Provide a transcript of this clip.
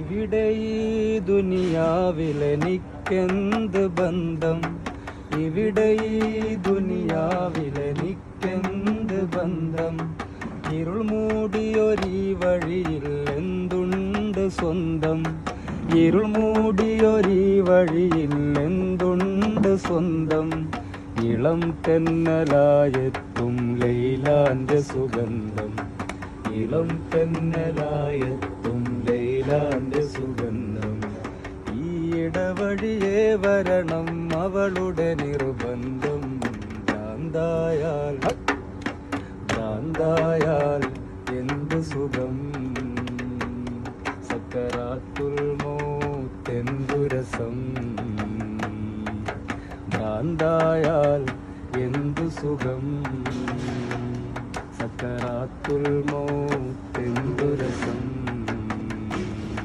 ഇവിടെ ഈ ദുനിയാവിലെനിക്കെന്ത് ബന്ധം, ഇവിടെ ഈ ദുനിയാവിലെനിക്കെന്ത് ബന്ധം. ഇരുൾ മൂടിയൊരീ വഴിയിൽ എന്തുണ്ട് സ്വന്തം, ഇരുൾ മൂടിയൊരീ വഴിയിൽ എന്തുണ്ട് സ്വന്തം. ഇളം തെന്നലായെത്തും ലൈലാന്റെ സുഗന്ധം, ഇളം തെന്നലായെത്തും ലൈലാന്റെ സുഗന്ധം. ഈ ഇടവഴിയേ വരണം അവളുടെ നിർബന്ധം. ഭ്രാന്തായാൽ ഭ്രാന്തായാൽ എന്ത് സുഖം, സക്കറാത്തുൽ മൗത്തെന്തു രസം. ഭ്രാന്തായാൽ എന്തു സുഖം, സക്കറാത്തുൽ മൗത്ത്